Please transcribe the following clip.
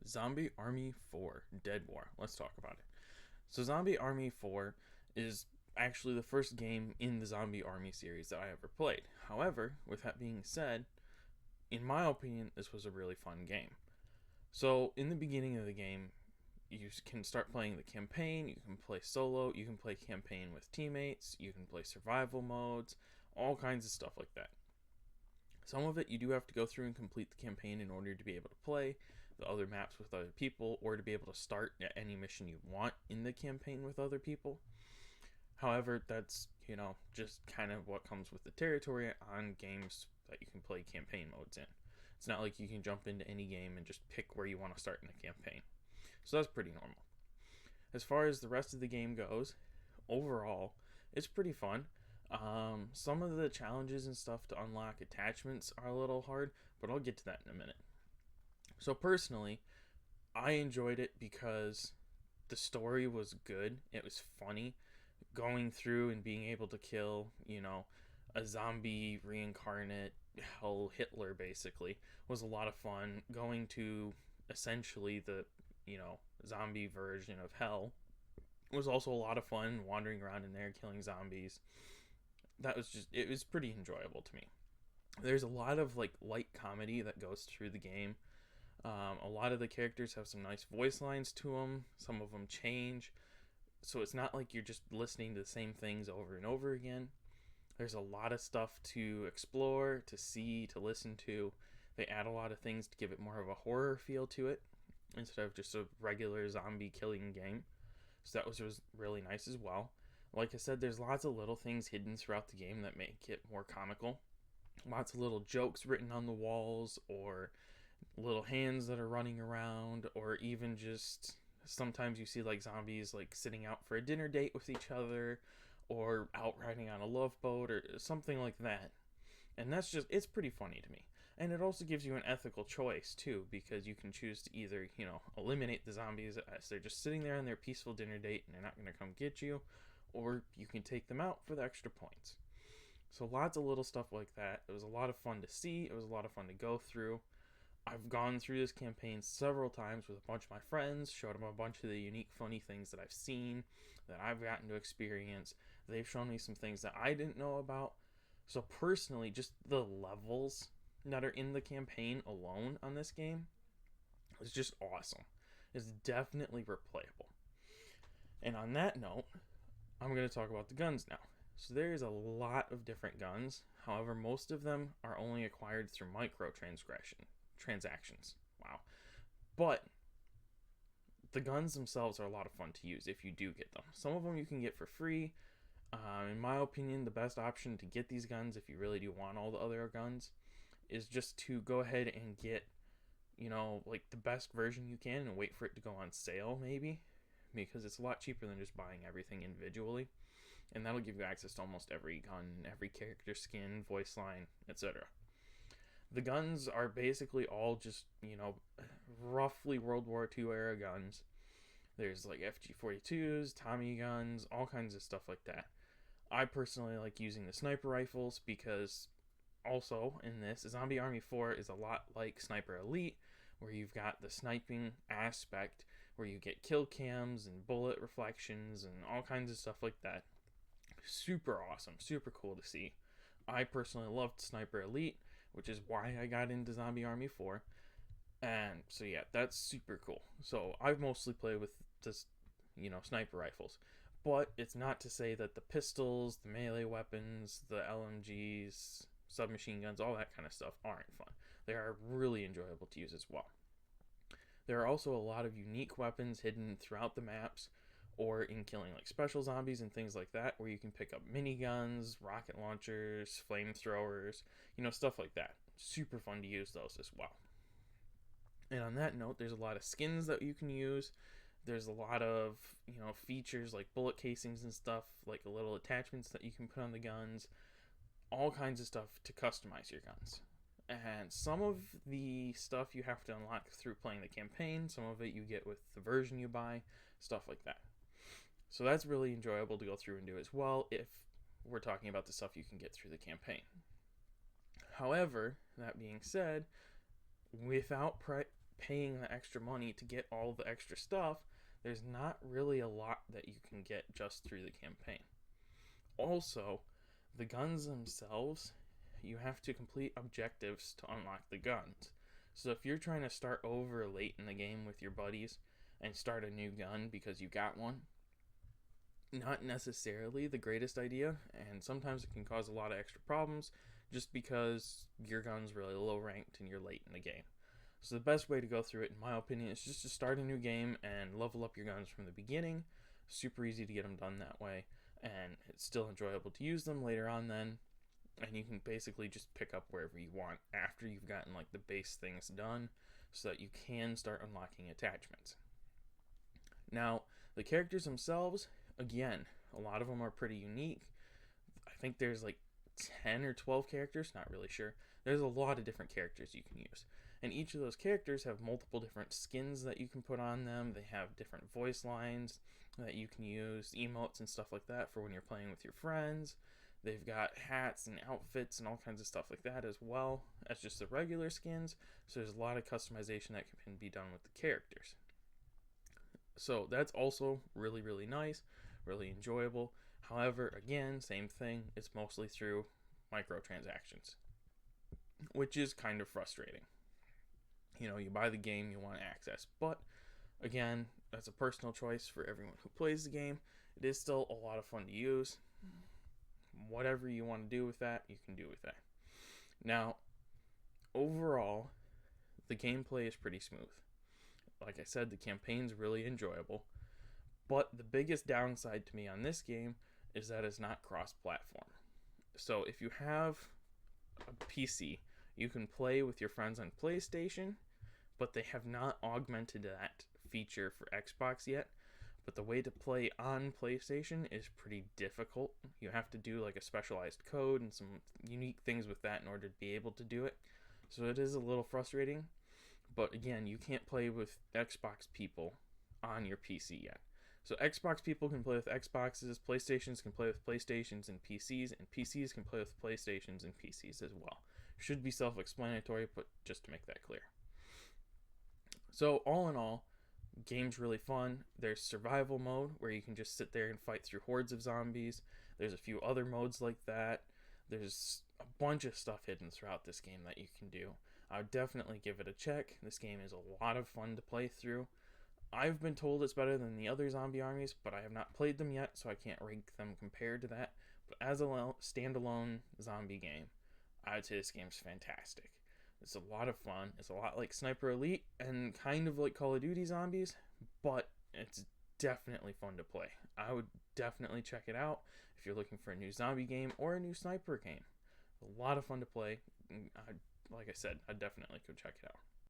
Zombie Army 4 Dead War. Let's talk about it. So, Zombie Army 4 is actually the first game in the Zombie Army series that I ever played. However, with that being said, in my opinion, this was a really fun game. So, in the beginning of the game, you can start playing the campaign, you can play solo, you can play campaign with teammates, you can play survival modes, all kinds of stuff like that. Some of it you do have to go through and complete the campaign in order to be able to play the other maps with other people or to be able to start any mission you want in the campaign with other people. However, that's, just kind of what comes with the territory on games that you can play campaign modes in. It's not like you can jump into any game and just pick where you want to start in a campaign. So that's pretty normal. As far as the rest of the game goes, overall, it's pretty fun. Some of the challenges and stuff to unlock attachments are a little hard, but I'll get to that in a minute. So personally, I enjoyed it because the story was good. It was funny. Going through and being able to kill, a zombie reincarnate hell Hitler basically was a lot of fun. Going to essentially the, zombie version of hell was also a lot of fun, wandering around in there killing zombies. It was pretty enjoyable to me. There's a lot of light comedy that goes through the game. A lot of the characters have some nice voice lines to them. Some of them change, so it's not like you're just listening to the same things over and over again. There's a lot of stuff to explore, to see, to listen to. They add a lot of things to give it more of a horror feel to it instead of just a regular zombie killing game. So that was really nice as well. Like I said, there's lots of little things hidden throughout the game that make it more comical. Lots of little jokes written on the walls, or little hands that are running around, or even just sometimes you see zombies sitting out for a dinner date with each other, or out riding on a love boat, or something like that. And it's pretty funny to me. And it also gives you an ethical choice too, because you can choose to either, eliminate the zombies as they're just sitting there on their peaceful dinner date and they're not going to come get you, or you can take them out for the extra points. So lots of little stuff like that. It was a lot of fun to see. It was a lot of fun to go through. I've gone through this campaign several times with a bunch of my friends, showed them a bunch of the unique, funny things that I've seen, that I've gotten to experience. They've shown me some things that I didn't know about. So personally, just the levels that are in the campaign alone on this game is just awesome. It's definitely replayable. And on that note, I'm going to talk about the guns now. So there's a lot of different guns. However, most of them are only acquired through transactions. Wow. But the guns themselves are a lot of fun to use if you do get them. Some of them you can get for free. In my opinion, the best option to get these guns, if you really do want all the other guns, is just to go ahead and get, the best version you can and wait for it to go on sale, maybe. Because it's a lot cheaper than just buying everything individually. And that'll give you access to almost every gun, every character skin, voice line, etc. The guns are basically all just, roughly World War II era guns. There's FG-42s, Tommy guns, all kinds of stuff like that. I personally like using the sniper rifles because also in this, Zombie Army 4 is a lot like Sniper Elite, where you've got the sniping aspect, where you get kill cams and bullet reflections and all kinds of stuff like that. Super awesome, super cool to see. I personally loved Sniper Elite, which is why I got into Zombie Army 4. And so yeah, that's super cool. So I've mostly played with just, sniper rifles. But it's not to say that the pistols, the melee weapons, the LMGs, submachine guns, all that kind of stuff aren't fun. They are really enjoyable to use as well. There are also a lot of unique weapons hidden throughout the maps, or in killing special zombies and things like that, where you can pick up miniguns, rocket launchers, flamethrowers, stuff like that. Super fun to use those as well. And on that note, there's a lot of skins that you can use. There's a lot of, features like bullet casings and stuff, like little attachments that you can put on the guns, all kinds of stuff to customize your guns. And some of the stuff you have to unlock through playing the campaign, some of it you get with the version you buy, stuff like that. So that's really enjoyable to go through and do as well if we're talking about the stuff you can get through the campaign. However, that being said, without paying the extra money to get all the extra stuff, there's not really a lot that you can get just through the campaign. Also, the guns themselves, you have to complete objectives to unlock the guns. So if you're trying to start over late in the game with your buddies and start a new gun because you got one, not necessarily the greatest idea, and sometimes it can cause a lot of extra problems just because your gun's really low ranked and you're late in the game. So the best way to go through it, in my opinion, is just to start a new game and level up your guns from the beginning. Super easy to get them done that way, and it's still enjoyable to use them later on then, and you can basically just pick up wherever you want after you've gotten like the base things done so that you can start unlocking attachments. Now, the characters themselves, again, a lot of them are pretty unique. I think there's like 10 or 12 characters, not really sure. There's a lot of different characters you can use. And each of those characters have multiple different skins that you can put on them. They have different voice lines that you can use, emotes and stuff like that for when you're playing with your friends. They've got hats and outfits and all kinds of stuff like that as well as just the regular skins. So there's a lot of customization that can be done with the characters. So that's also really, really nice, really enjoyable. However, again, same thing, it's mostly through microtransactions, which is kind of frustrating. You know, you buy the game, you want access, but again, that's a personal choice for everyone who plays the game. It is still a lot of fun to use. Whatever you want to do with that, you can do with that. Now, overall, the gameplay is pretty smooth. Like I said, the campaign's really enjoyable, but the biggest downside to me on this game is that it's not cross-platform. So if you have a PC, you can play with your friends on PlayStation, but they have not augmented that feature for Xbox yet. But the way to play on PlayStation is pretty difficult. You have to do like a specialized code and some unique things with that in order to be able to do it. So it is a little frustrating. But again, you can't play with Xbox people on your PC yet. So Xbox people can play with Xboxes, PlayStations can play with PlayStations and PCs can play with PlayStations and PCs as well. Should be self-explanatory, but just to make that clear. So all in all, game's really fun. There's survival mode where you can just sit there and fight through hordes of zombies. There's a few other modes like that. There's a bunch of stuff hidden throughout this game that you can do. I would definitely give it a check. This game is a lot of fun to play through. I've been told it's better than the other zombie armies, but I have not played them yet, so I can't rank them compared to that. But as a standalone zombie game, I would say this game's fantastic. It's a lot of fun. It's a lot like Sniper Elite and kind of like Call of Duty Zombies, but it's definitely fun to play. I would definitely check it out if you're looking for a new zombie game or a new sniper game. A lot of fun to play. Like I said, I'd definitely go check it out.